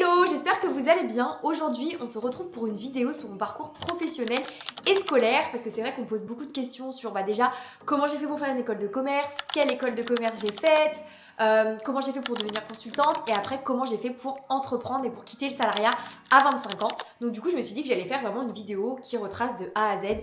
Hello, j'espère que vous allez bien. Aujourd'hui, on se retrouve pour une vidéo sur mon parcours professionnel et scolaire parce que c'est vrai qu'on pose beaucoup de questions sur déjà comment j'ai fait pour faire une école de commerce, quelle école de commerce j'ai faite, comment j'ai fait pour devenir consultante et après comment j'ai fait pour entreprendre et pour quitter le salariat à 25 ans. Donc du coup, je me suis dit que j'allais faire vraiment une vidéo qui retrace de A à Z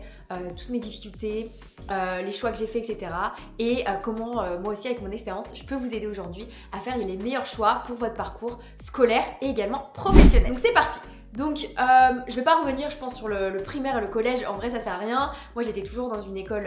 toutes mes difficultés, les choix que j'ai fait, etc. Et comment moi aussi avec mon expérience, je peux vous aider aujourd'hui à faire les meilleurs choix pour votre parcours scolaire et également professionnel. Donc c'est parti! Donc je vais pas revenir je pense sur le primaire et le collège, en vrai ça sert à rien. Moi j'étais toujours dans une école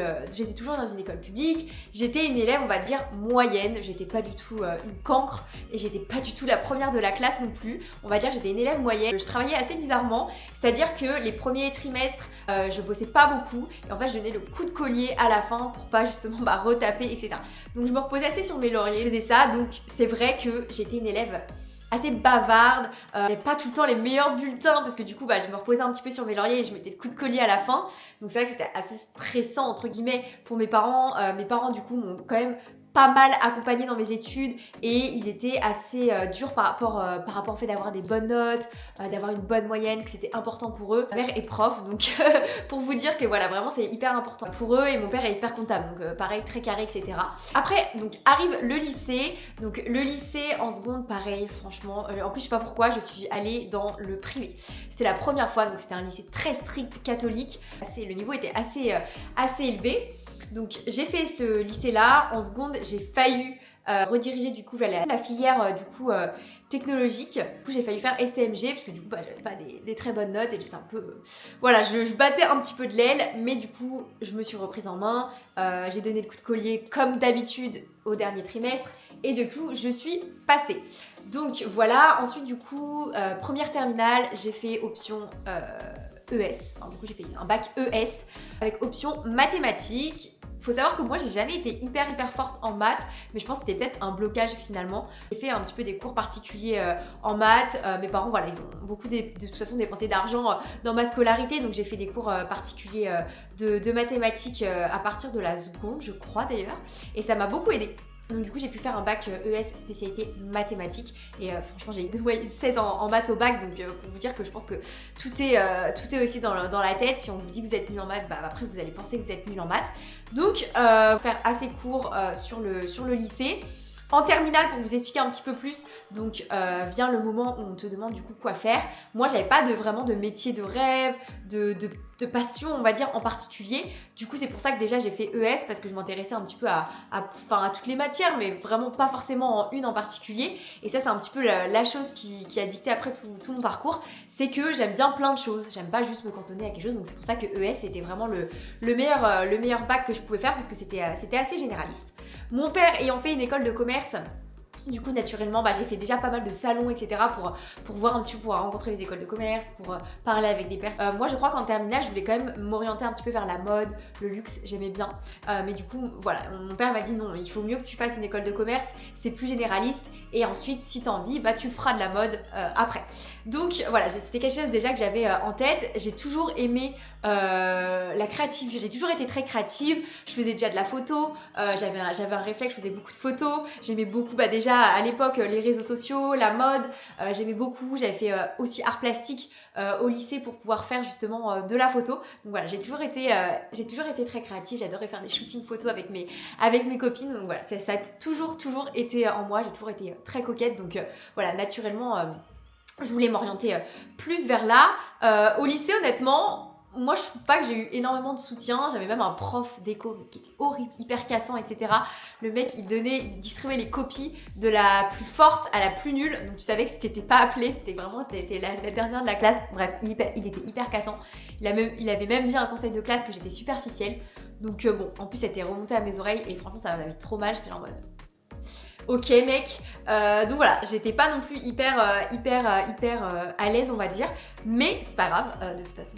publique, j'étais une élève on va dire moyenne, j'étais pas du tout une cancre et j'étais pas du tout la première de la classe non plus. On va dire que j'étais une élève moyenne, je travaillais assez bizarrement, c'est-à-dire que les premiers trimestres je bossais pas beaucoup et en fait je donnais le coup de collier à la fin pour pas justement retaper etc. Donc je me reposais assez sur mes lauriers, je faisais ça, donc c'est vrai que j'étais une élève assez bavarde, j'avais pas tout le temps les meilleurs bulletins parce que du coup je me reposais un petit peu sur mes lauriers et je mettais le coup de collier à la fin. Donc c'est vrai que c'était assez stressant entre guillemets pour mes parents. Mes parents du coup m'ont quand même pas mal accompagnée dans mes études et ils étaient assez durs par rapport au fait d'avoir des bonnes notes, d'avoir une bonne moyenne, que c'était important pour eux. Ma mère est prof, donc pour vous dire que voilà, vraiment c'est hyper important pour eux et mon père est expert comptable, donc pareil, très carré, etc. Après, donc arrive le lycée, donc le lycée en seconde, pareil, franchement, en plus je sais pas pourquoi, je suis allée dans le privé. C'était la première fois, donc c'était un lycée très strict catholique, le niveau était assez élevé. Donc j'ai fait ce lycée-là, en seconde j'ai failli rediriger du coup vers la filière technologique. Du coup j'ai failli faire STMG parce que du coup j'avais pas des très bonnes notes et j'étais un peu... Voilà, je battais un petit peu de l'aile, mais du coup je me suis reprise en main, j'ai donné le coup de collier comme d'habitude au dernier trimestre et du coup je suis passée. Donc voilà, ensuite du coup première terminale, j'ai fait option... ES, enfin, du coup j'ai fait un bac ES avec option mathématiques. Faut savoir que moi j'ai jamais été hyper forte en maths, mais je pense que c'était peut-être un blocage finalement. J'ai fait un petit peu des cours particuliers en maths. Mes parents voilà, ils ont beaucoup de toute façon dépensé d'argent dans ma scolarité, donc j'ai fait des cours particuliers de mathématiques à partir de la seconde, je crois d'ailleurs, et ça m'a beaucoup aidée. Donc du coup j'ai pu faire un bac ES spécialité mathématiques et franchement j'ai eu 16 en maths au bac, donc pour vous dire que je pense que tout est aussi dans la tête. Si on vous dit que vous êtes nul en maths, après vous allez penser que vous êtes nul en maths. Donc faire assez court sur le lycée. En terminale, pour vous expliquer un petit peu plus, donc vient le moment où on te demande du coup quoi faire. Moi, j'avais pas vraiment de métier de rêve, de passion, on va dire, en particulier. Du coup, c'est pour ça que déjà j'ai fait ES parce que je m'intéressais un petit peu à toutes les matières, mais vraiment pas forcément en une en particulier. Et ça, c'est un petit peu la chose qui a dicté après tout mon parcours. C'est que j'aime bien plein de choses. J'aime pas juste me cantonner à quelque chose. Donc c'est pour ça que ES c'était vraiment le meilleur bac que je pouvais faire parce que c'était assez généraliste. Mon père ayant fait une école de commerce, du coup naturellement j'ai fait déjà pas mal de salons etc pour voir un petit peu, pour rencontrer les écoles de commerce, pour parler avec des personnes. Moi je crois qu'en terminale je voulais quand même m'orienter un petit peu vers la mode, le luxe, j'aimais bien, mais du coup voilà, mon père m'a dit non, il faut mieux que tu fasses une école de commerce, c'est plus généraliste et ensuite si t'as envie tu feras de la mode après. Donc voilà, c'était quelque chose déjà que j'avais en tête. J'ai toujours aimé la créative, j'ai toujours été très créative, je faisais déjà de la photo, j'avais un réflexe, je faisais beaucoup de photos, j'aimais beaucoup déjà à l'époque les réseaux sociaux, la mode, j'aimais beaucoup, j'avais fait aussi art plastique au lycée pour pouvoir faire justement de la photo. Donc voilà, j'ai toujours été très créative, j'adorais faire des shootings photos avec mes copines. Donc voilà, ça a toujours été en moi, j'ai toujours été très coquette. Donc voilà, naturellement je voulais m'orienter plus vers là. Au lycée honnêtement, moi je trouve pas que j'ai eu énormément de soutien. J'avais même un prof d'éco qui était horrible, hyper cassant, etc. Le mec il distribuait les copies de la plus forte à la plus nulle. Donc tu savais que si t'étais pas appelé, c'était vraiment la dernière de la classe. Bref, il était hyper cassant. Il avait même dit à un conseil de classe que j'étais superficielle. Donc bon, en plus ça était remonté à mes oreilles et franchement ça m'avait mis trop mal. J'étais en mode... Ok mec, donc voilà, j'étais pas non plus hyper à l'aise on va dire, mais c'est pas grave, de toute façon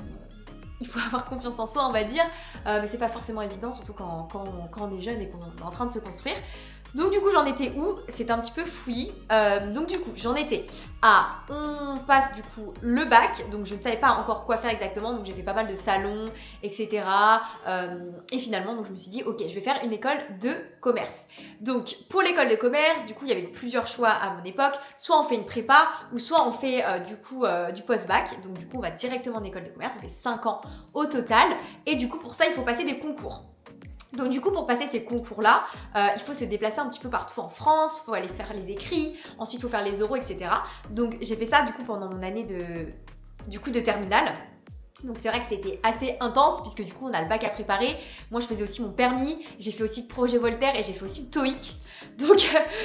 il faut avoir confiance en soi on va dire, mais c'est pas forcément évident surtout quand on est jeune et qu'on est en train de se construire. Donc du coup j'en étais où? C'était un petit peu fouillis. Donc du coup j'en étais on passe du coup le bac, donc je ne savais pas encore quoi faire exactement, donc j'ai fait pas mal de salons, etc. Et finalement donc je me suis dit ok, je vais faire une école de commerce. Donc pour l'école de commerce, du coup il y avait plusieurs choix à mon époque, soit on fait une prépa ou soit on fait du post-bac. Donc du coup on va directement en école de commerce, on fait 5 ans au total, et du coup pour ça il faut passer des concours. Donc du coup pour passer ces concours-là, il faut se déplacer un petit peu partout en France, il faut aller faire les écrits, ensuite il faut faire les oraux, etc. Donc j'ai fait ça du coup pendant mon année de terminale. Donc c'est vrai que c'était assez intense puisque du coup on a le bac à préparer. Moi je faisais aussi mon permis, j'ai fait aussi le projet Voltaire et j'ai fait aussi le TOEIC. Donc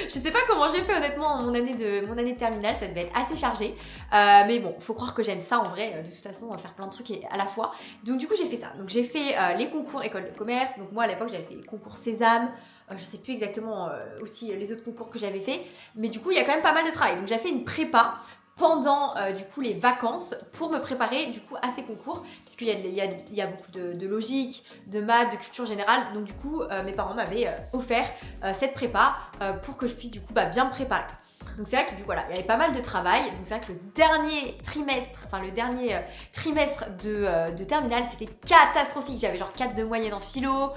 je sais pas comment j'ai fait honnêtement mon année de terminale, ça devait être assez chargé. Mais bon, faut croire que j'aime ça en vrai, de toute façon faire plein de trucs à la fois. Donc du coup j'ai fait ça. Donc j'ai fait les concours école de commerce. Donc moi à l'époque j'avais fait les concours Sésame. Je sais plus exactement aussi les autres concours que j'avais fait. Mais du coup il y a quand même pas mal de travail. Donc j'ai fait une prépa pendant du coup les vacances pour me préparer du coup à ces concours, puisqu'il y a beaucoup de logique, de maths, de culture générale. Donc du coup mes parents m'avaient offert cette prépa pour que je puisse du coup bien me préparer. Donc c'est vrai que du coup, voilà, il y avait pas mal de travail. Donc c'est vrai que le dernier trimestre de terminale, c'était catastrophique. J'avais genre 4 de moyenne en philo.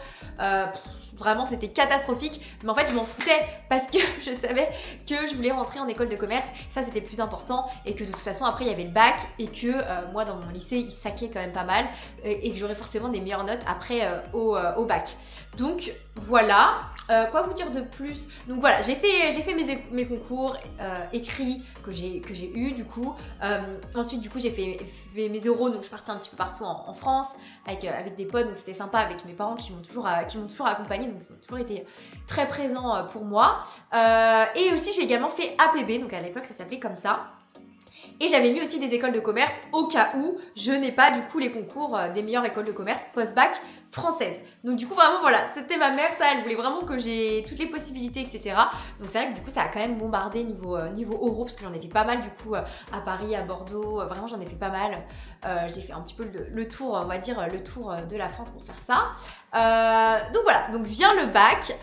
Vraiment c'était catastrophique, mais en fait je m'en foutais parce que je savais que je voulais rentrer en école de commerce, ça c'était le plus important, et que de toute façon après il y avait le bac, et que moi dans mon lycée il saquait quand même pas mal, et que j'aurais forcément des meilleures notes après au bac. Donc voilà, quoi vous dire de plus? Donc voilà, j'ai fait mes concours écrits que j'ai eu du coup. Ensuite du coup j'ai fait mes oraux, donc je suis partie un petit peu partout en France avec des potes, donc c'était sympa, avec mes parents qui m'ont toujours accompagnée, donc ils ont toujours été très présents pour moi. Et aussi j'ai également fait APB, donc à l'époque ça s'appelait comme ça. Et j'avais mis aussi des écoles de commerce au cas où je n'ai pas du coup les concours des meilleures écoles de commerce post-bac françaises. Donc du coup vraiment voilà, c'était ma mère, ça, elle voulait vraiment que j'ai toutes les possibilités, etc. Donc c'est vrai que du coup ça a quand même bombardé niveau oraux, parce que j'en ai fait pas mal du coup à Paris, à Bordeaux, vraiment j'en ai fait pas mal. J'ai fait un petit peu le tour, on va dire le tour de la France pour faire ça. Donc voilà, donc vient le bac.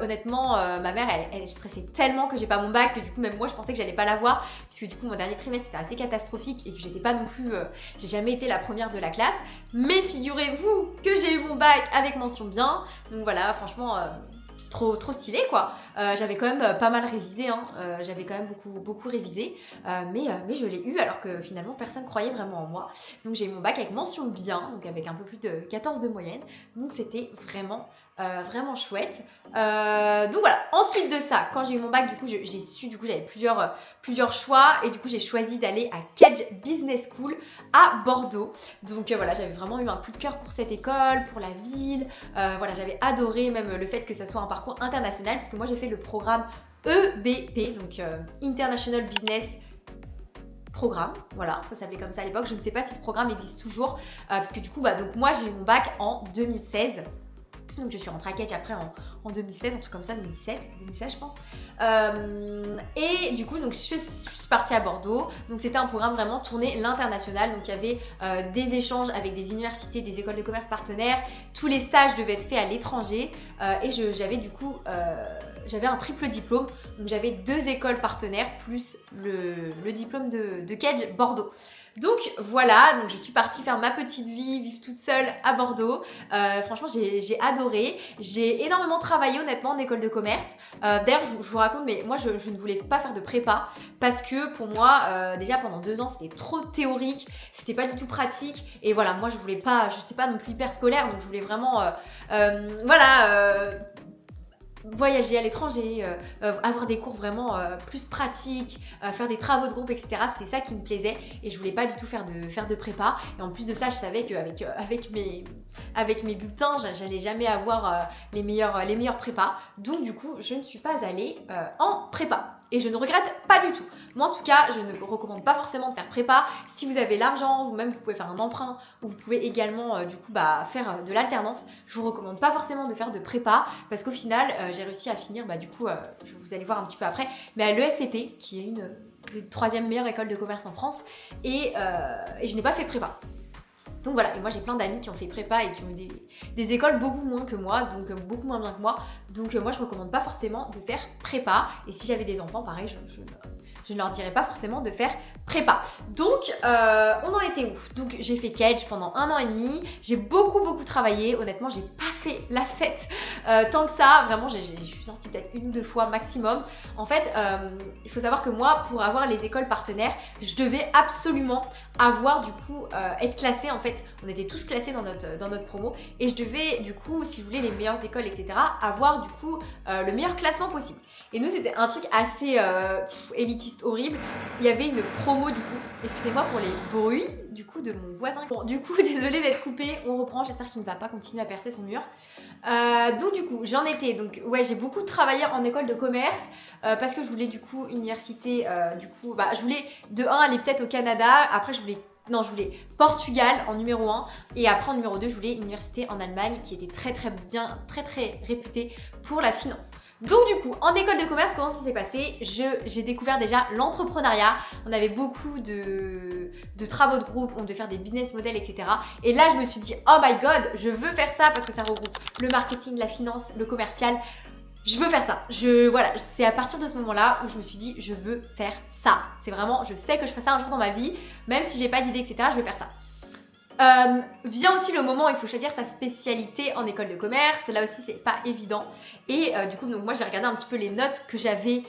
Honnêtement, ma mère elle stressait tellement que j'ai pas mon bac, que du coup même moi je pensais que j'allais pas l'avoir, puisque du coup mon dernier trimestre c'était assez catastrophique et que j'étais pas non plus, j'ai jamais été la première de la classe. Mais figurez-vous que j'ai eu mon bac avec mention bien. Donc voilà, franchement trop stylé quoi. J'avais quand même pas mal révisé, hein. J'avais quand même beaucoup révisé, mais je l'ai eu alors que finalement personne croyait vraiment en moi. Donc j'ai eu mon bac avec mention bien, donc avec un peu plus de 14 de moyenne, donc c'était vraiment chouette. Donc voilà, ensuite de ça, quand j'ai eu mon bac, du coup j'ai su, du coup j'avais plusieurs choix, et du coup j'ai choisi d'aller à Kedge Business School à Bordeaux. Donc voilà, j'avais vraiment eu un coup de cœur pour cette école, pour la ville. Voilà, j'avais adoré même le fait que ça soit un parcours international, parce que moi j'ai fait le programme EBP, donc International Business Programme, voilà, ça s'appelait comme ça à l'époque. Je ne sais pas si ce programme existe toujours, parce que du coup donc moi j'ai eu mon bac en 2016. Donc je suis rentrée à Kedge après en 2016, un truc comme ça, 2016 je pense. Et du coup donc je suis partie à Bordeaux. Donc c'était un programme vraiment tourné l'international. Donc il y avait des échanges avec des universités, des écoles de commerce partenaires. Tous les stages devaient être faits à l'étranger. Et j'avais du coup j'avais un triple diplôme. Donc j'avais 2 écoles partenaires plus le diplôme de Kedge Bordeaux. Donc voilà, donc je suis partie faire ma petite vie, vivre toute seule à Bordeaux. Franchement, j'ai adoré. J'ai énormément travaillé honnêtement en école de commerce. D'ailleurs, je vous raconte, mais moi je ne voulais pas faire de prépa parce que pour moi, déjà pendant 2 ans, c'était trop théorique, c'était pas du tout pratique. Et voilà, moi je voulais pas, je sais pas non plus hyper scolaire, donc je voulais vraiment, voyager à l'étranger, avoir des cours vraiment plus pratiques, faire des travaux de groupe, etc. C'était ça qui me plaisait, et je voulais pas du tout faire de prépa. Et en plus de ça, je savais qu'avec mes bulletins, j'allais jamais avoir les meilleurs prépas. Donc du coup, je ne suis pas allée en prépa. Et je ne regrette pas du tout. Moi en tout cas, je ne recommande pas forcément de faire prépa. Si vous avez l'argent, vous-même vous pouvez faire un emprunt, ou vous pouvez également faire de l'alternance. Je vous recommande pas forcément de faire de prépa, parce qu'au final, j'ai réussi à finir, vous allez voir un petit peu après, mais à l'ESCP, qui est une des 3e meilleure école de commerce en France, et je n'ai pas fait de prépa. Donc voilà, et moi j'ai plein d'amis qui ont fait prépa et qui ont eu des écoles beaucoup moins que moi, donc beaucoup moins bien que moi. Donc moi je recommande pas forcément de faire prépa. Et si j'avais des enfants, pareil, je ne leur dirais pas forcément de faire prépa. Donc, on en était où? Donc, j'ai fait Kedge pendant 1 an et demi. J'ai beaucoup travaillé. Honnêtement, j'ai pas fait la fête tant que ça. Vraiment, je suis sortie peut-être 1 ou 2 fois maximum. En fait, il faut savoir que moi, pour avoir les écoles partenaires, je devais absolument avoir du coup être classée. En fait, on était tous classés dans notre promo et je devais du coup, si je voulais les meilleures écoles, etc., avoir du coup le meilleur classement possible. Et nous, c'était un truc assez élitiste, horrible. Il y avait une promo du coup, excusez-moi pour les bruits du coup de mon voisin. Bon, du coup, désolée d'être coupée, on reprend, j'espère qu'il ne va pas continuer à percer son mur. Donc du coup, j'en étais, donc ouais, j'ai beaucoup travaillé en école de commerce parce que je voulais du coup université, je voulais de 1 aller peut-être au Canada, après je voulais Portugal en numéro 1 et après en numéro 2, je voulais une université en Allemagne qui était très bien, très réputée pour la finance. Donc du coup, en école de commerce, comment ça s'est passé? J'ai découvert déjà l'entrepreneuriat. On avait beaucoup de travaux de groupe, on devait faire des business models, etc. Et là, je me suis dit, oh my god, je veux faire ça parce que ça regroupe le marketing, la finance, le commercial. Je veux faire ça. Voilà, c'est à partir de ce moment-là où je me suis dit, je veux faire ça. C'est vraiment, je sais que je ferai ça un jour dans ma vie, même si j'ai pas d'idée, etc. Je vais faire ça. Vient aussi le moment où il faut choisir sa spécialité en école de commerce. Là aussi, c'est pas évident. Et du coup, donc moi, j'ai regardé un petit peu les notes que j'avais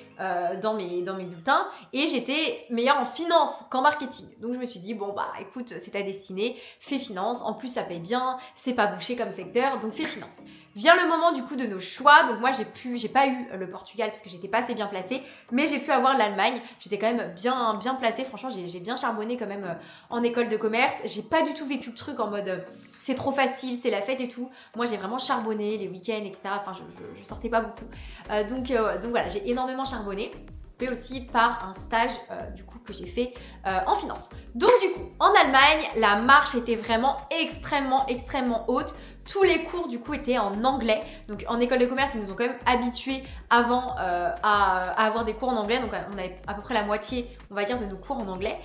dans mes bulletins et j'étais meilleure en finance qu'en marketing. Donc, je me suis dit, bon, bah écoute, c'est ta destinée, fais finance. En plus, ça paye bien, c'est pas bouché comme secteur, donc fais finance. Vient le moment du coup de nos choix. Donc moi, j'ai pas eu le Portugal parce que j'étais pas assez bien placée, mais j'ai pu avoir l'Allemagne. J'étais quand même bien placée. Franchement, j'ai bien charbonné quand même en école de commerce. J'ai pas du tout vécu le truc en mode c'est trop facile, c'est la fête et tout. Moi, j'ai vraiment charbonné les week-ends, etc. Enfin, je sortais pas beaucoup. Donc voilà, j'ai énormément charbonné. Mais aussi par un stage du coup que j'ai fait en finance. Donc du coup, en Allemagne, la marche était vraiment extrêmement haute. Tous les cours du coup étaient en anglais. Donc en école de commerce, ils nous ont quand même habitués avant à avoir des cours en anglais. Donc on avait à peu près la moitié, on va dire, de nos cours en anglais.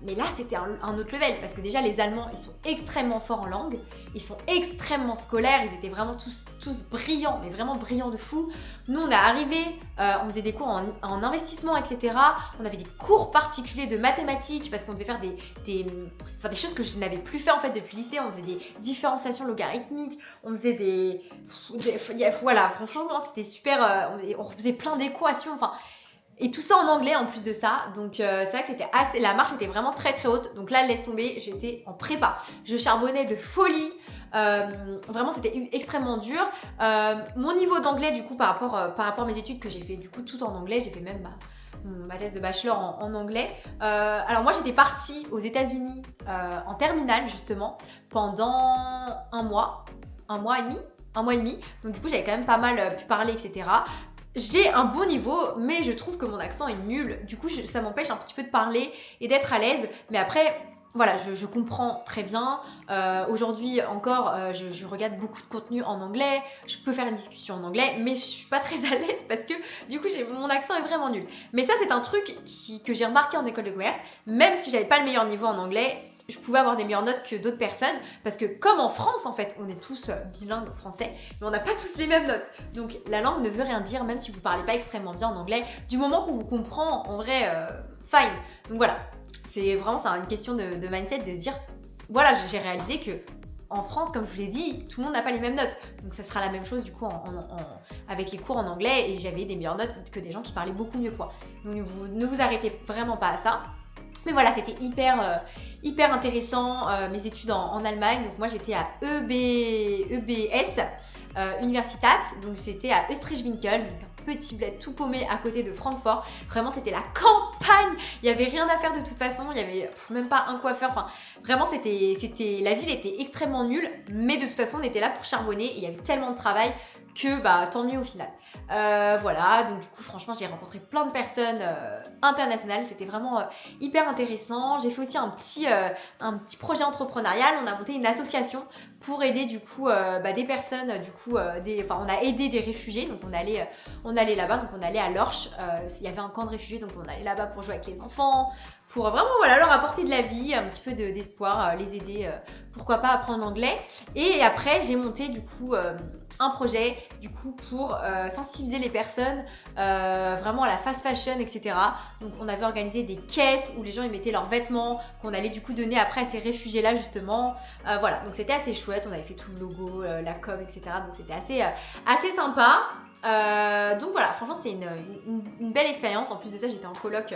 Mais là, c'était un autre level parce que déjà, les Allemands, ils sont extrêmement forts en langue. Ils sont extrêmement scolaires. Ils étaient vraiment tous brillants, mais vraiment brillants de fou. Nous, on est arrivés, on faisait des cours en investissement, etc. On avait des cours particuliers de mathématiques parce qu'on devait faire des choses que je n'avais plus fait en fait depuis le lycée. On faisait des différenciations logarithmiques. On faisait voilà, franchement, c'était super. On faisait plein d'équations. Enfin. Et tout ça en anglais en plus de ça. Donc c'est vrai que c'était la marche était vraiment très haute. Donc là, laisse tomber, j'étais en prépa. Je charbonnais de folie. Vraiment, c'était extrêmement dur. Mon niveau d'anglais, du coup, par rapport à mes études que j'ai fait du coup tout en anglais, j'ai fait même ma thèse de bachelor en anglais. Alors moi, j'étais partie aux États-Unis en terminale justement pendant un mois et demi. Donc du coup, j'avais quand même pas mal pu parler, etc. J'ai un bon niveau, mais je trouve que mon accent est nul. Du coup, ça m'empêche un petit peu de parler et d'être à l'aise. Mais après, voilà, je comprends très bien. Aujourd'hui encore, je regarde beaucoup de contenu en anglais. Je peux faire une discussion en anglais, mais je suis pas très à l'aise parce que du coup, mon accent est vraiment nul. Mais ça, c'est un truc que j'ai remarqué en école de commerce. Même si j'avais pas le meilleur niveau en anglais, je pouvais avoir des meilleures notes que d'autres personnes parce que comme en France en fait on est tous bilingues français mais on n'a pas tous les mêmes notes, donc la langue ne veut rien dire même si vous parlez pas extrêmement bien en anglais, du moment qu'on vous comprend en vrai fine. Donc voilà, c'est vraiment une question de mindset, de se dire voilà, j'ai réalisé que en France, comme je vous l'ai dit, tout le monde n'a pas les mêmes notes, donc ça sera la même chose du coup avec les cours en anglais, et j'avais des meilleures notes que des gens qui parlaient beaucoup mieux que moi. Donc ne vous arrêtez vraiment pas à ça. Mais voilà, c'était hyper intéressant, mes études en Allemagne. Donc moi j'étais à EBS, Universitat, donc c'était à Österreich-Winkel, un petit bled tout paumé à côté de Francfort. Vraiment c'était la campagne, il n'y avait rien à faire de toute façon, il n'y avait même pas un coiffeur, enfin vraiment la ville était extrêmement nulle, mais de toute façon on était là pour charbonner et il y avait tellement de travail que tant mieux au final. Voilà, donc du coup franchement j'ai rencontré plein de personnes internationales, c'était vraiment hyper intéressant. J'ai fait aussi un petit projet entrepreneurial, on a monté une association pour aider du coup des personnes, on a aidé des réfugiés, donc on on allait là-bas, donc on allait à l'Orche, il y avait un camp de réfugiés, donc on allait là-bas pour jouer avec les enfants, pour vraiment voilà, leur apporter de la vie, un petit peu d'espoir, les aider, pourquoi pas apprendre l'anglais. Et après j'ai monté du coup un projet du coup pour sensibiliser les personnes vraiment à la fast fashion, etc. Donc on avait organisé des caisses où les gens ils mettaient leurs vêtements qu'on allait du coup donner après à ces réfugiés là justement. Voilà, donc c'était assez chouette, on avait fait tout le logo, la com, etc. Donc c'était assez sympa. Donc voilà, franchement c'était une belle expérience. En plus de ça j'étais en coloc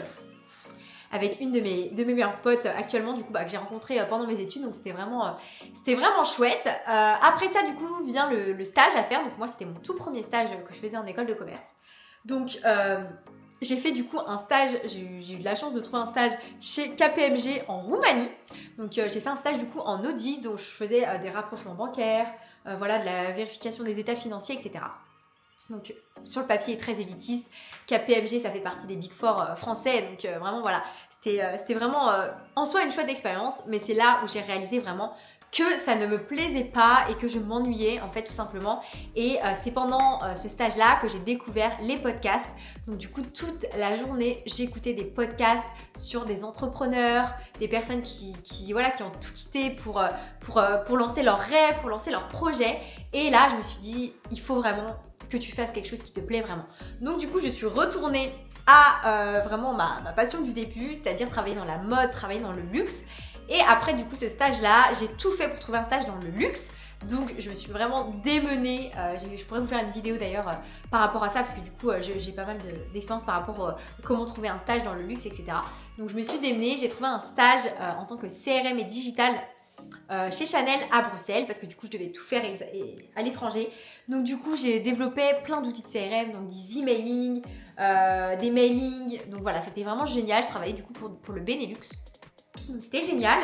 avec une de mes meilleures potes actuellement du coup que j'ai rencontré pendant mes études, donc c'était vraiment chouette. Après ça du coup vient le stage à faire, donc moi c'était mon tout premier stage que je faisais en école de commerce. Donc j'ai fait du coup un stage, j'ai eu de la chance de trouver un stage chez KPMG en Roumanie. Donc j'ai fait un stage du coup en audit, donc je faisais des rapprochements bancaires, voilà, de la vérification des états financiers, etc. Donc sur le papier très élitiste, KPMG ça fait partie des Big Four français, donc vraiment voilà, c'était vraiment en soi une chouette expérience, mais c'est là où j'ai réalisé vraiment que ça ne me plaisait pas et que je m'ennuyais en fait tout simplement. Et c'est pendant ce stage là que j'ai découvert les podcasts. Donc du coup toute la journée j'écoutais des podcasts sur des entrepreneurs, des personnes qui ont tout quitté pour lancer leurs rêves, pour lancer leurs projets. Et là je me suis dit il faut vraiment que tu fasses quelque chose qui te plaît vraiment. Donc du coup je suis retournée à vraiment ma passion du début, c'est-à-dire travailler dans la mode, travailler dans le luxe. Et après du coup ce stage là, j'ai tout fait pour trouver un stage dans le luxe. Donc je me suis vraiment démenée, je pourrais vous faire une vidéo d'ailleurs par rapport à ça, parce que du coup j'ai pas mal d'expérience par rapport à comment trouver un stage dans le luxe, etc. Donc je me suis démenée, j'ai trouvé un stage en tant que CRM et digital chez Chanel à Bruxelles, parce que du coup je devais tout faire à l'étranger. Donc du coup j'ai développé plein d'outils de CRM, donc des emailing, des mailings, donc voilà c'était vraiment génial. Je travaillais du coup pour le Benelux, donc c'était génial.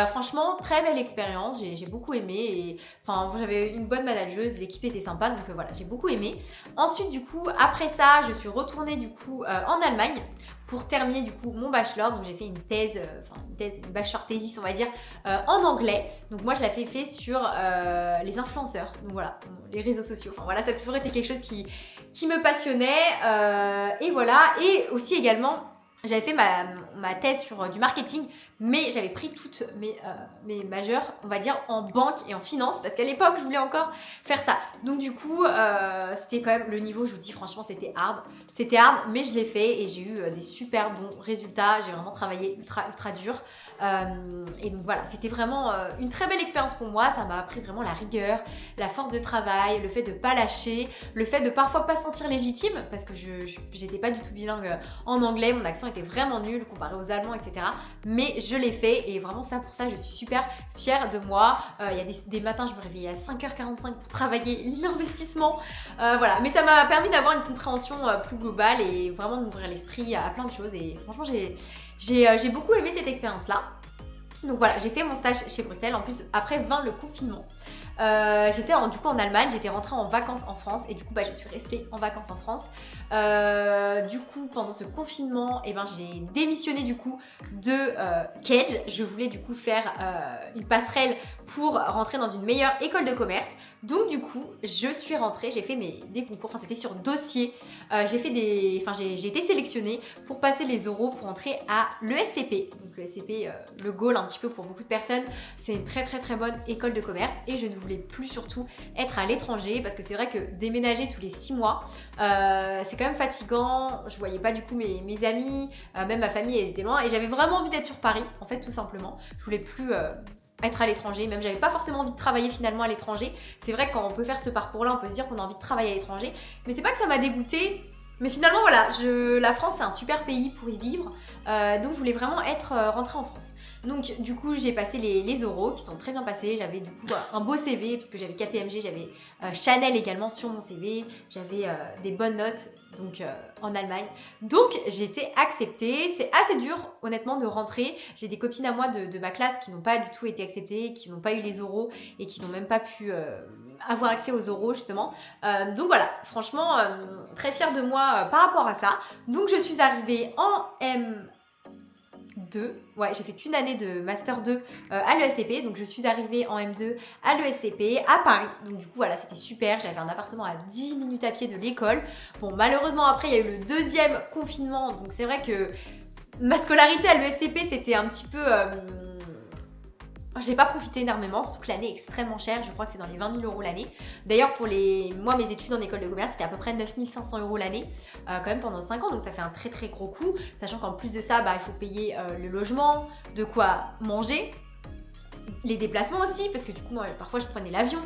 Franchement très belle expérience, j'ai beaucoup aimé, et enfin j'avais une bonne manageuse, l'équipe était sympa, donc voilà j'ai beaucoup aimé. Ensuite du coup après ça je suis retournée du coup en Allemagne pour terminer du coup mon bachelor. Donc j'ai fait une bachelor thesis on va dire en anglais. Donc moi je l'avais fait sur les influenceurs, donc voilà, les réseaux sociaux. Enfin voilà, ça a toujours été quelque chose qui me passionnait, et voilà. Et aussi également j'avais fait ma thèse sur du marketing, mais j'avais pris toutes mes majeures, on va dire, en banque et en finance, parce qu'à l'époque, je voulais encore faire ça. Donc du coup, c'était quand même le niveau, je vous dis franchement, c'était hard. C'était hard, mais je l'ai fait et j'ai eu des super bons résultats. J'ai vraiment travaillé ultra dur. Et donc voilà, c'était vraiment une très belle expérience pour moi. Ça m'a appris vraiment la rigueur, la force de travail, le fait de pas lâcher, le fait de parfois pas se sentir légitime, parce que j'étais pas du tout bilingue en anglais, mon accent était vraiment nul comparé aux Allemands, etc. Mais je l'ai fait, et vraiment ça, pour ça je suis super fière de moi. Il y a des matins je me réveillais à 5h45 pour travailler l'investissement, voilà. Mais ça m'a permis d'avoir une compréhension plus globale et vraiment de m'ouvrir l'esprit à plein de choses, et franchement j'ai beaucoup aimé cette expérience là. Donc voilà, j'ai fait mon stage chez Bruxelles. En plus après vint le confinement. J'étais du coup en Allemagne, j'étais rentrée en vacances en France, et du coup je suis restée en vacances en France. Du coup pendant ce confinement, j'ai démissionné du coup de Cage. Je voulais du coup faire une passerelle pour rentrer dans une meilleure école de commerce. Donc du coup je suis rentrée, j'ai fait des concours, enfin c'était sur dossier. J'ai été sélectionnée pour passer les oraux pour entrer à l'ESCP. Donc l'ESCP, le goal un petit peu pour beaucoup de personnes, c'est une très bonne école de commerce, et je ne voulais plus surtout être à l'étranger, parce que c'est vrai que déménager tous les 6 mois, c'est quand même fatigant. Je voyais pas du coup mes amis, même ma famille elle était loin, et j'avais vraiment envie d'être sur Paris en fait, tout simplement. Je voulais plus être à l'étranger, même j'avais pas forcément envie de travailler finalement à l'étranger. C'est vrai que quand on peut faire ce parcours là, on peut se dire qu'on a envie de travailler à l'étranger, mais c'est pas que ça m'a dégoûtée. Mais finalement voilà, la France c'est un super pays pour y vivre, donc je voulais vraiment rentrée en France. Donc du coup j'ai passé les oraux qui sont très bien passés. J'avais du coup un beau CV, parce que j'avais KPMG, j'avais Chanel également sur mon CV, j'avais des bonnes notes donc en Allemagne. Donc j'ai été acceptée. C'est assez dur honnêtement de rentrer. J'ai des copines à moi de ma classe qui n'ont pas du tout été acceptées, qui n'ont pas eu les oraux et qui n'ont même pas pu avoir accès aux oraux justement. Donc voilà, franchement très fière de moi par rapport à ça. Donc je suis arrivée en M2 2. Ouais, j'ai fait qu'une année de Master 2 à l'ESCP. Donc je suis arrivée en M2 à l'ESCP à Paris. Donc du coup voilà, c'était super. J'avais un appartement à 10 minutes à pied de l'école. Bon, malheureusement après il y a eu le deuxième confinement. Donc c'est vrai que ma scolarité à l'ESCP c'était un petit peu... j'ai pas profité énormément, surtout que l'année est extrêmement chère, je crois que c'est dans les 20 000 € l'année. D'ailleurs pour moi mes études en école de commerce c'était à peu près 9 500 € l'année, quand même pendant 5 ans, donc ça fait un très très gros coût, sachant qu'en plus de ça il faut payer le logement, de quoi manger, les déplacements aussi, parce que du coup moi parfois je prenais l'avion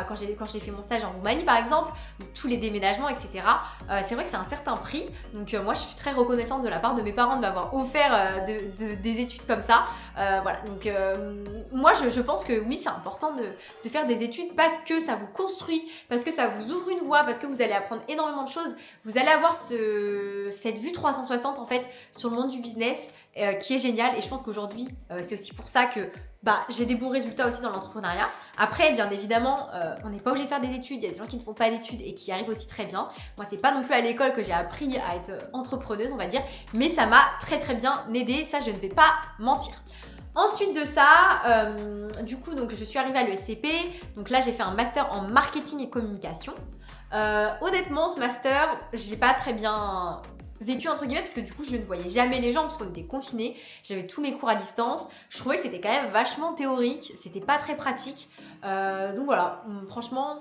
quand j'ai fait mon stage en Roumanie par exemple, tous les déménagements etc. C'est vrai que c'est un certain prix, donc moi je suis très reconnaissante de la part de mes parents de m'avoir offert des études comme ça. Voilà, donc moi je pense que oui c'est important de faire des études parce que ça vous construit, parce que ça vous ouvre une voie, parce que vous allez apprendre énormément de choses, vous allez avoir cette vue 360 en fait sur le monde du business qui est génial, et je pense qu'aujourd'hui c'est aussi pour ça que j'ai des bons résultats aussi dans l'entrepreneuriat. Après, bien évidemment, on n'est pas obligé de faire des études. Il y a des gens qui ne font pas d'études et qui y arrivent aussi très bien. Moi, c'est pas non plus à l'école que j'ai appris à être entrepreneuse, on va dire, mais ça m'a très très bien aidée. Ça, je ne vais pas mentir. Ensuite de ça, du coup, donc je suis arrivée à l'ESCP. Donc là, j'ai fait un master en marketing et communication. Honnêtement, ce master, je l'ai pas très bien vécu entre guillemets parce que du coup je ne voyais jamais les gens parce qu'on était confinés, j'avais tous mes cours à distance, je trouvais que c'était quand même vachement théorique, c'était pas très pratique, donc voilà, franchement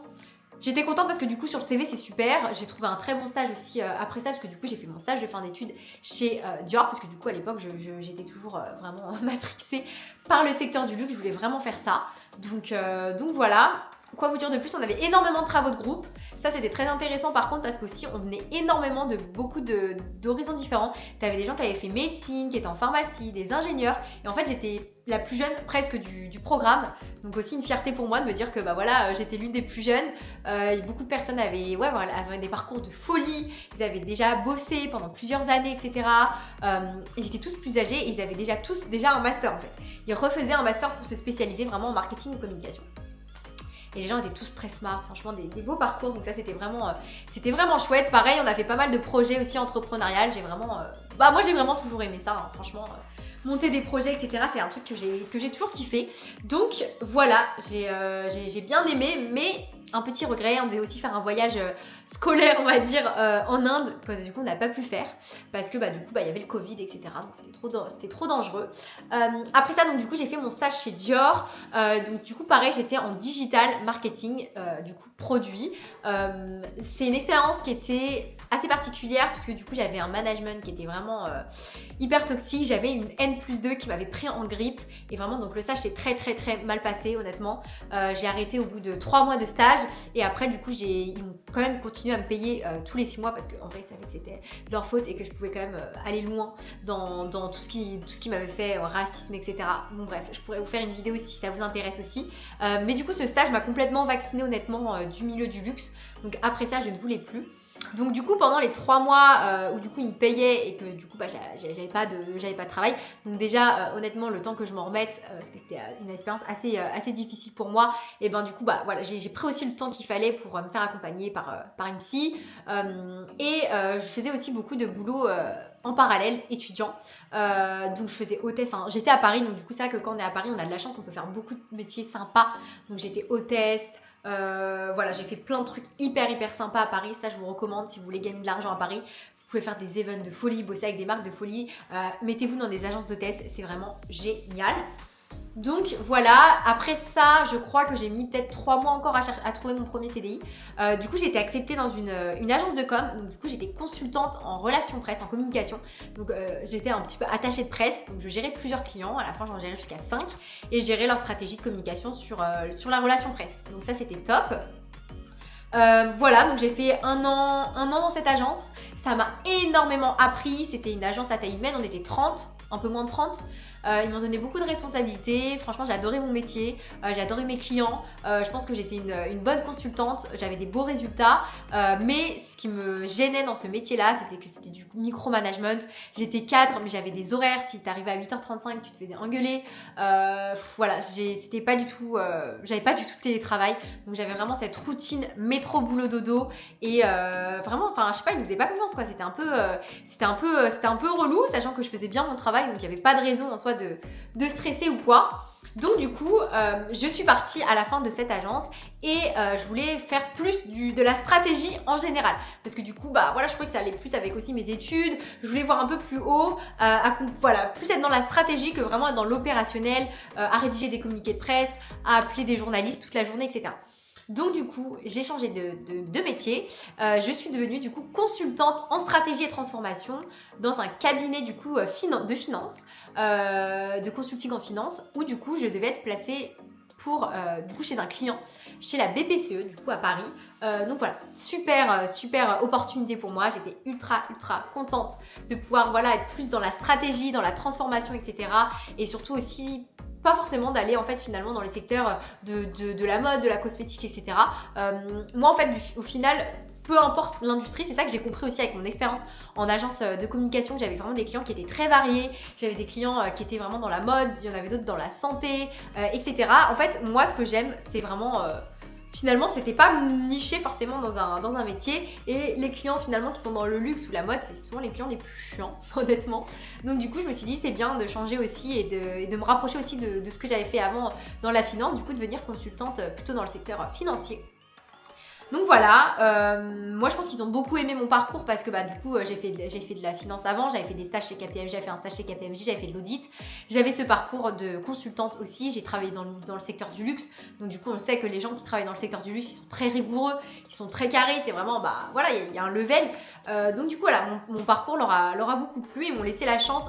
j'étais contente parce que du coup sur le CV c'est super, j'ai trouvé un très bon stage aussi après ça parce que du coup j'ai fait mon stage de fin d'études chez Dior parce que du coup à l'époque j'étais toujours vraiment matrixée par le secteur du luxe, je voulais vraiment faire ça, donc voilà. Quoi vous dire de plus, on avait énormément de travaux de groupe. Ça c'était très intéressant par contre parce qu'aussi on venait énormément de beaucoup d'horizons différents. T'avais des gens qui avaient fait médecine, qui étaient en pharmacie, des ingénieurs, et en fait j'étais la plus jeune presque du programme, donc aussi une fierté pour moi de me dire que voilà j'étais l'une des plus jeunes. Beaucoup de personnes avaient des parcours de folie, ils avaient déjà bossé pendant plusieurs années etc. Ils étaient tous plus âgés et ils avaient tous un master en fait. Ils refaisaient un master pour se spécialiser vraiment en marketing et communication. Et les gens étaient tous très smart, franchement des beaux parcours, donc ça c'était vraiment chouette. Pareil, on a fait pas mal de projets aussi entrepreneuriales, moi j'ai vraiment toujours aimé ça, hein, franchement. Monter des projets, etc. c'est un truc que j'ai toujours kiffé. Donc voilà, j'ai bien aimé, mais un petit regret, on devait aussi faire un voyage scolaire, on va dire, en Inde, que du coup on n'a pas pu faire, parce que du coup il y avait le Covid, etc. Donc c'était trop dangereux. Après ça, donc du coup j'ai fait mon stage chez Dior, donc du coup pareil, j'étais en digital marketing, du coup produit. C'est une expérience qui était assez particulière, puisque du coup j'avais un management qui était vraiment hyper toxique, j'avais une N+2 qui m'avait pris en grippe, et vraiment donc le stage s'est très très très mal passé honnêtement. J'ai arrêté au bout de 3 mois de stage, et après du coup ils m'ont quand même continué à me payer tous les 6 mois parce qu'en vrai ils savaient que c'était leur faute et que je pouvais quand même aller loin dans tout ce qui m'avait fait, racisme etc. Bon bref, je pourrais vous faire une vidéo si ça vous intéresse aussi, mais du coup ce stage m'a complètement vaccinée honnêtement du milieu du luxe, donc après ça je ne voulais plus. Donc du coup pendant les 3 mois où du coup ils me payaient et que du coup j'avais pas de travail, donc déjà honnêtement le temps que je m'en remette, parce que c'était une expérience assez difficile pour moi, et ben du coup voilà, j'ai pris aussi le temps qu'il fallait pour me faire accompagner par une psy, et je faisais aussi beaucoup de boulot en parallèle étudiant, donc je faisais hôtesse, j'étais à Paris, donc du coup c'est vrai que quand on est à Paris on a de la chance, on peut faire beaucoup de métiers sympas, donc j'étais hôtesse. Voilà, j'ai fait plein de trucs hyper sympas à Paris, ça je vous recommande si vous voulez gagner de l'argent à Paris. Vous pouvez faire des events de folie, bosser avec des marques de folie, mettez-vous dans des agences d'hôtesse, c'est vraiment génial. Donc voilà, après ça, je crois que j'ai mis peut-être 3 mois encore à trouver mon premier CDI. Du coup, j'ai été acceptée dans une agence de com. Donc du coup, j'étais consultante en relations presse, en communication. Donc j'étais un petit peu attachée de presse. Donc je gérais plusieurs clients. À la fin, j'en gérais jusqu'à 5. Et je gérais leur stratégie de communication sur la relation presse. Donc ça, c'était top. Voilà, donc j'ai fait un an dans cette agence. Ça m'a énormément appris. C'était une agence à taille humaine. On était 30, un peu moins de 30. Ils m'ont donné beaucoup de responsabilités, franchement j'ai adoré mon métier, j'ai adoré mes clients, je pense que j'étais une bonne consultante, j'avais des beaux résultats, mais ce qui me gênait dans ce métier là c'était que c'était du micromanagement. J'étais cadre mais j'avais des horaires, si t'arrivais à 8h35 tu te faisais engueuler, voilà, c'était pas du tout, j'avais pas du tout de télétravail, donc j'avais vraiment cette routine métro boulot dodo, et vraiment, enfin je sais pas, ils nous faisaient pas confiance quoi, c'était un peu relou, sachant que je faisais bien mon travail travail, donc il n'y avait pas de raison en soi de stresser ou quoi. Donc du coup, je suis partie à la fin de cette agence et je voulais faire plus de la stratégie en général. Parce que du coup, bah voilà, je trouvais que ça allait plus avec aussi mes études. Je voulais voir un peu plus haut, voilà, plus être dans la stratégie que vraiment être dans l'opérationnel, à rédiger des communiqués de presse, à appeler des journalistes toute la journée, etc. Donc du coup, j'ai changé de métier. Je suis devenue du coup consultante en stratégie et transformation dans un cabinet du coup de finance, de consulting en finance, où du coup je devais être placée pour du coup chez un client, chez la BPCE du coup à Paris. Donc voilà, super opportunité pour moi. J'étais ultra contente de pouvoir voilà être plus dans la stratégie, dans la transformation, etc. Et surtout aussi pas forcément d'aller en fait finalement dans les secteurs de la mode, de la cosmétique, etc. Moi en fait au final, peu importe l'industrie, c'est ça que j'ai compris aussi avec mon expérience en agence de communication, que j'avais vraiment des clients qui étaient très variés, j'avais des clients qui étaient vraiment dans la mode, il y en avait d'autres dans la santé, etc. En fait, moi ce que j'aime, c'est vraiment... Finalement, c'était pas niché forcément dans un métier, et les clients finalement qui sont dans le luxe ou la mode, c'est souvent les clients les plus chiants, honnêtement. Donc du coup, je me suis dit c'est bien de changer aussi et de me rapprocher aussi de ce que j'avais fait avant dans la finance, du coup de devenir consultante plutôt dans le secteur financier. Donc voilà, moi je pense qu'ils ont beaucoup aimé mon parcours parce que bah du coup j'ai fait de la finance avant, j'avais fait des stages chez KPMG, j'avais fait un stage chez KPMG, j'avais fait de l'audit, j'avais ce parcours de consultante aussi, j'ai travaillé dans le secteur du luxe, donc du coup on sait que les gens qui travaillent dans le secteur du luxe ils sont très rigoureux, ils sont très carrés, c'est vraiment bah voilà il y a un level, donc du coup voilà mon parcours leur a beaucoup plu, ils m'ont laissé ma chance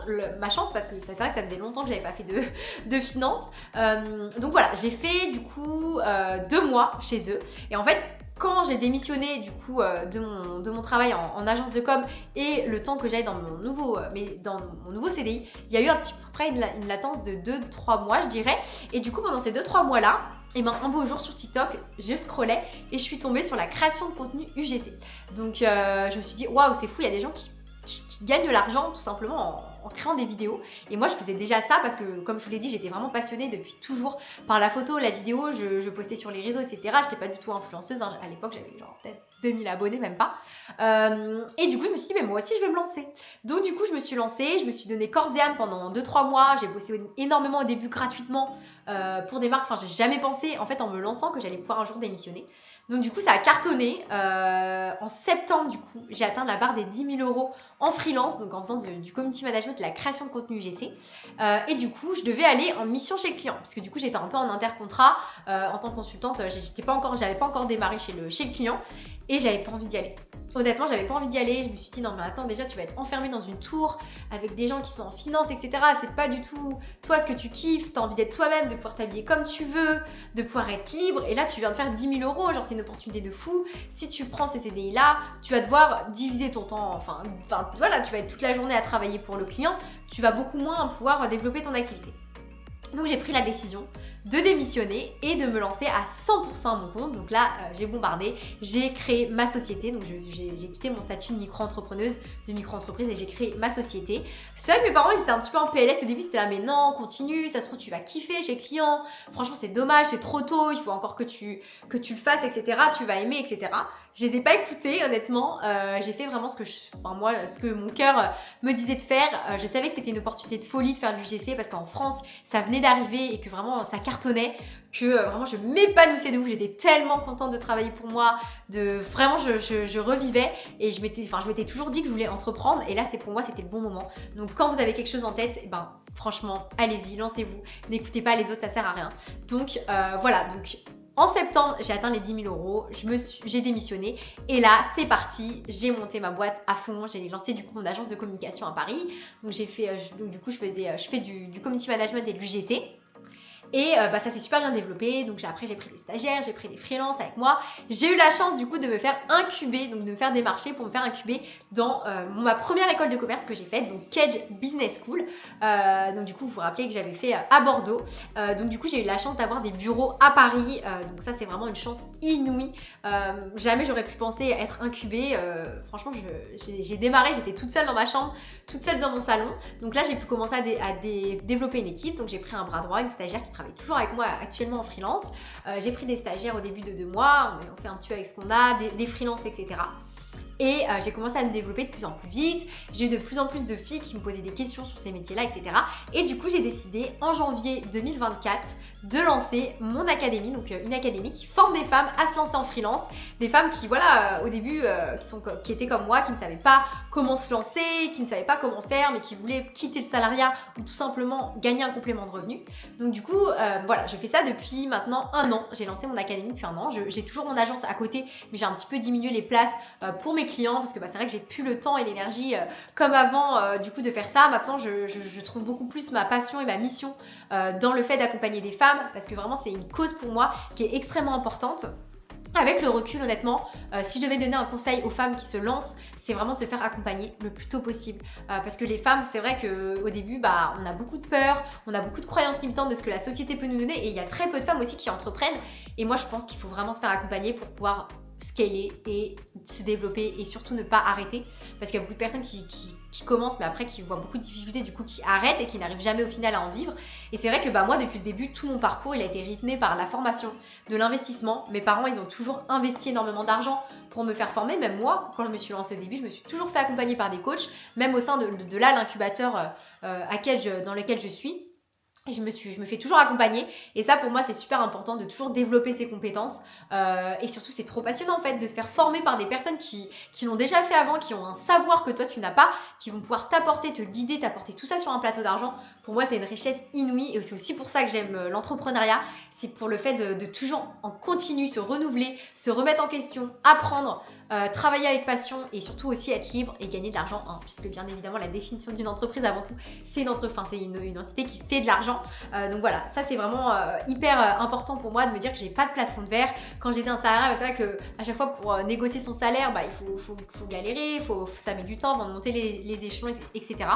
parce que c'est vrai que ça faisait longtemps que j'avais pas fait de finance, donc voilà j'ai fait du coup 2 mois chez eux et en fait quand j'ai démissionné du coup de mon travail en agence de com et le temps que j'allais dans mon nouveau CDI, il y a eu à peu près une latence de 2-3 mois je dirais. Et du coup pendant ces 2-3 mois là, et ben un beau jour sur TikTok, je scrollais et je suis tombée sur la création de contenu UGC. Donc je me suis dit waouh c'est fou, il y a des gens qui gagnent de l'argent tout simplement en créant des vidéos. Et moi je faisais déjà ça parce que comme je vous l'ai dit j'étais vraiment passionnée depuis toujours par la photo, la vidéo, je postais sur les réseaux etc. J'étais pas du tout influenceuse, hein. À l'époque j'avais genre peut-être 2000 abonnés, même pas. Et du coup je me suis dit mais moi aussi je vais me lancer. Donc du coup je me suis lancée, je me suis donné corps et âme pendant 2-3 mois, j'ai bossé énormément au début gratuitement pour des marques, enfin j'ai jamais pensé en fait en me lançant que j'allais pouvoir un jour démissionner. Donc du coup ça a cartonné, en septembre du coup j'ai atteint la barre des 10 000 € en freelance, donc en faisant du community management, de la création de contenu UGC, et du coup je devais aller en mission chez le client, parce que du coup j'étais un peu en intercontrat, en tant que consultante, j'avais pas encore démarré chez le client, et j'avais pas envie d'y aller. Honnêtement, j'avais pas envie d'y aller. Je me suis dit, non, mais attends, déjà, tu vas être enfermée dans une tour avec des gens qui sont en finance, etc. C'est pas du tout toi ce que tu kiffes. T'as envie d'être toi-même, de pouvoir t'habiller comme tu veux, de pouvoir être libre. Et là, tu viens de faire 10 000 €. Genre, c'est une opportunité de fou. Si tu prends ce CDI-là, tu vas devoir diviser ton temps. Enfin, voilà, tu vas être toute la journée à travailler pour le client. Tu vas beaucoup moins pouvoir développer ton activité. Donc, j'ai pris la décision de démissionner et de me lancer à 100% à mon compte. Donc là, j'ai bombardé, j'ai créé ma société. Donc j'ai quitté mon statut de micro-entrepreneuse, de micro-entreprise, et j'ai créé ma société. C'est vrai que mes parents ils étaient un petit peu en PLS au début, c'était là mais non, continue, ça se trouve tu vas kiffer chez le client. Franchement c'est dommage, c'est trop tôt, il faut encore que tu le fasses, etc. Tu vas aimer, etc. Je les ai pas écoutés honnêtement, j'ai fait vraiment ce que mon cœur me disait de faire. Je savais que c'était une opportunité de folie de faire du GC parce qu'en France ça venait d'arriver et que vraiment ça cartonnait, que vraiment je m'épanouissais de ouf, j'étais tellement contente de travailler pour moi, vraiment je revivais et je m'étais toujours dit que je voulais entreprendre, et là pour moi c'était le bon moment. Donc quand vous avez quelque chose en tête, franchement allez-y, lancez-vous, n'écoutez pas les autres, ça sert à rien. Donc voilà, donc en septembre, j'ai atteint les 10 000 €, j'ai démissionné et là, c'est parti, j'ai monté ma boîte à fond, j'ai lancé du coup mon agence de communication à Paris. Donc j'ai fait, du coup je fais du community management et de l'UGC. Et ça s'est super bien développé, donc après j'ai pris des stagiaires, j'ai pris des freelances avec moi. J'ai eu la chance du coup de me faire incuber, donc de me faire démarcher pour me faire incuber dans ma première école de commerce que j'ai faite, donc Kedge Business School. Donc du coup vous vous rappelez que j'avais fait à Bordeaux. Donc du coup j'ai eu la chance d'avoir des bureaux à Paris, donc ça c'est vraiment une chance inouïe. Jamais j'aurais pu penser être incubée. Franchement j'ai démarré, j'étais toute seule dans ma chambre, toute seule dans mon salon. Donc là j'ai pu commencer à développer une équipe, donc j'ai pris un bras droit, une stagiaire qui travaille toujours avec moi actuellement en freelance. J'ai pris des stagiaires au début de 2 mois, on fait un petit peu avec ce qu'on a, des freelances, etc. Et j'ai commencé à me développer de plus en plus vite. J'ai eu de plus en plus de filles qui me posaient des questions sur ces métiers-là, etc. Et du coup, j'ai décidé en janvier 2024 de lancer mon académie, donc une académie qui forme des femmes à se lancer en freelance. Des femmes qui, voilà, au début, qui étaient comme moi, qui ne savaient pas comment se lancer, qui ne savaient pas comment faire, mais qui voulaient quitter le salariat ou tout simplement gagner un complément de revenu. Donc du coup, voilà, je fais ça depuis maintenant 1 an. J'ai lancé mon académie depuis 1 an. J'ai toujours mon agence à côté, mais j'ai un petit peu diminué les places pour mes clients parce que c'est vrai que j'ai plus le temps et l'énergie comme avant du coup de faire ça. Maintenant, je trouve beaucoup plus ma passion et ma mission dans le fait d'accompagner des femmes parce que vraiment c'est une cause pour moi qui est extrêmement importante. Avec le recul, honnêtement, si je devais donner un conseil aux femmes qui se lancent, c'est vraiment de se faire accompagner le plus tôt possible. Parce que les femmes, c'est vrai qu'au début, on a beaucoup de peur, on a beaucoup de croyances limitantes de ce que la société peut nous donner et il y a très peu de femmes aussi qui entreprennent. Et moi, je pense qu'il faut vraiment se faire accompagner pour pouvoir scaler et se développer et surtout ne pas arrêter. Parce qu'il y a beaucoup de personnes qui commencent mais après qui voient beaucoup de difficultés du coup qui arrêtent et qui n'arrivent jamais au final à en vivre. Et c'est vrai que moi depuis le début tout mon parcours il a été rythmé par la formation, de l'investissement. Mes parents ils ont toujours investi énormément d'argent pour me faire former. Même moi quand je me suis lancée au début je me suis toujours fait accompagner par des coachs, même au sein de l'incubateur dans lequel je suis. Et je me fais toujours accompagner et ça pour moi c'est super important de toujours développer ses compétences et surtout c'est trop passionnant en fait de se faire former par des personnes qui l'ont déjà fait avant, qui ont un savoir que toi tu n'as pas, qui vont pouvoir t'apporter, te guider, t'apporter tout ça sur un plateau d'argent. Pour moi c'est une richesse inouïe et c'est aussi pour ça que j'aime l'entrepreneuriat, c'est pour le fait de toujours en continu se renouveler, se remettre en question, apprendre, travailler avec passion et surtout aussi être libre et gagner de l'argent puisque bien évidemment la définition d'une entreprise avant tout c'est une entité qui fait de l'argent. Donc voilà, ça c'est vraiment hyper important pour moi de me dire que j'ai pas de plafond de verre. Quand j'étais un salarié, c'est vrai que à chaque fois pour négocier son salaire, il faut galérer, ça met du temps avant de monter les échelons, etc.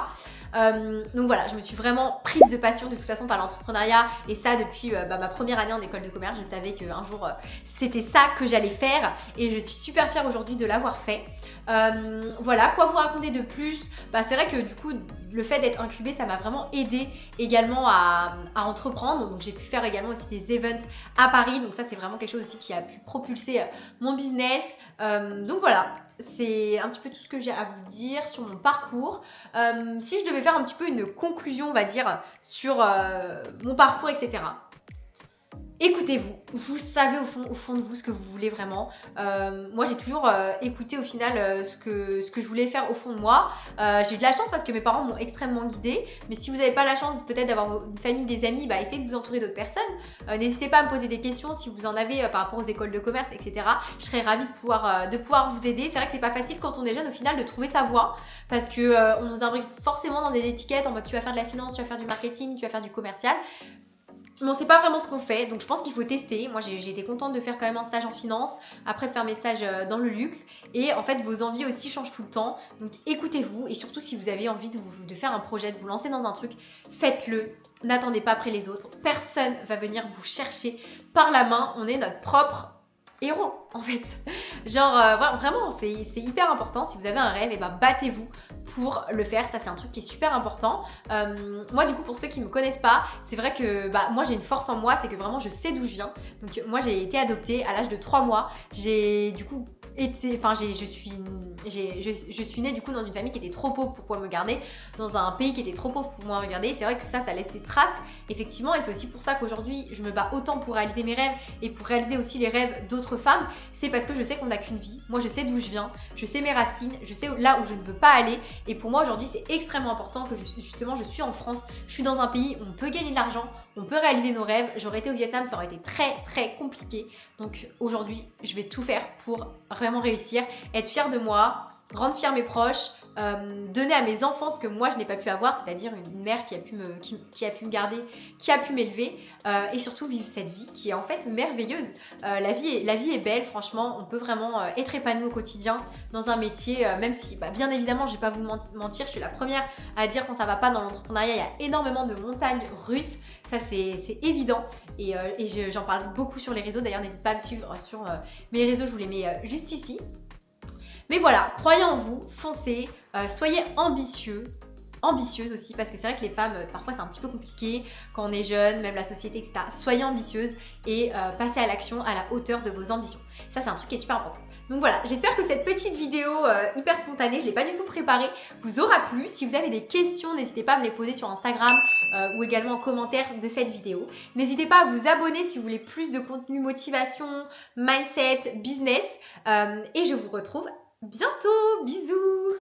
Donc voilà, je me suis vraiment prise de passion de toute façon par l'entrepreneuriat et ça depuis ma première année en école de commerce. Je savais qu'un jour c'était ça que j'allais faire et je suis super fière aujourd'hui de l'avoir fait. Voilà, quoi vous raconter de plus? C'est vrai que du coup le fait d'être incubée ça m'a vraiment aidé également à entreprendre. Donc j'ai pu faire également aussi des events à Paris, donc ça c'est vraiment quelque chose aussi qui a pu propulser mon business. Donc voilà, c'est un petit peu tout ce que j'ai à vous dire sur mon parcours. Si je devais faire un petit peu une conclusion on va dire sur mon parcours, etc. Écoutez-vous, vous savez au fond de vous ce que vous voulez vraiment. Moi j'ai toujours écouté au final ce que je voulais faire au fond de moi. J'ai eu de la chance parce que mes parents m'ont extrêmement guidée. Mais si vous n'avez pas la chance peut-être d'avoir une famille, des amis, essayez de vous entourer d'autres personnes. N'hésitez pas à me poser des questions si vous en avez par rapport aux écoles de commerce, etc. Je serais ravie de pouvoir vous aider. C'est vrai que c'est pas facile quand on est jeune au final de trouver sa voie. Parce que on nous imbrique forcément dans des étiquettes en mode tu vas faire de la finance, tu vas faire du marketing, tu vas faire du commercial. Mais on sait pas vraiment ce qu'on fait, donc je pense qu'il faut tester. Moi j'ai été contente de faire quand même un stage en finance, après de faire mes stages dans le luxe. Et en fait vos envies aussi changent tout le temps. Donc écoutez-vous et surtout si vous avez envie de faire un projet, de vous lancer dans un truc, faites-le. N'attendez pas après les autres. Personne va venir vous chercher par la main. On est notre propre héros en fait. Vraiment c'est hyper important. Si vous avez un rêve, battez-vous pour le faire, ça c'est un truc qui est super important. Moi du coup pour ceux qui me connaissent pas, c'est vrai que moi j'ai une force en moi, c'est que vraiment je sais d'où je viens. Donc moi j'ai été adoptée à l'âge de 3 mois. J'ai du coup je suis née du coup dans une famille qui était trop pauvre pour pouvoir me garder, dans un pays qui était trop pauvre pour pouvoir me garder. C'est vrai que ça laisse des traces effectivement et c'est aussi pour ça qu'aujourd'hui je me bats autant pour réaliser mes rêves et pour réaliser aussi les rêves d'autres femmes. C'est parce que je sais qu'on n'a qu'une vie. Moi je sais d'où je viens, je sais mes racines, je sais là où je ne veux pas aller. Et pour moi aujourd'hui c'est extrêmement important que justement je suis en France, je suis dans un pays où on peut gagner de l'argent, on peut réaliser nos rêves. J'aurais été au Vietnam, ça aurait été très très compliqué. Donc aujourd'hui je vais tout faire pour vraiment réussir, être fière de moi, rendre fière mes proches, donner à mes enfants ce que moi je n'ai pas pu avoir, c'est-à-dire une mère qui a pu me garder, qui a pu m'élever et surtout vivre cette vie qui est en fait merveilleuse. La vie est belle, franchement, on peut vraiment être épanoui au quotidien dans un métier, même si bien évidemment je vais pas vous mentir, je suis la première à dire quand ça va pas dans l'entrepreneuriat, il y a énormément de montagnes russes. Ça c'est évident et j'en parle beaucoup sur les réseaux. D'ailleurs n'hésitez pas à me suivre sur mes réseaux, je vous les mets juste ici. Mais voilà, croyez en vous, foncez, soyez ambitieux ambitieuse aussi, parce que c'est vrai que les femmes, parfois c'est un petit peu compliqué quand on est jeune, même la société, etc. Soyez ambitieuse et passez à l'action à la hauteur de vos ambitions. Ça, c'est un truc qui est super important. Donc voilà, j'espère que cette petite vidéo hyper spontanée, je ne l'ai pas du tout préparée, vous aura plu. Si vous avez des questions, n'hésitez pas à me les poser sur Instagram ou également en commentaire de cette vidéo. N'hésitez pas à vous abonner si vous voulez plus de contenu motivation, mindset, business. Et je vous retrouve bientôt. Bisous!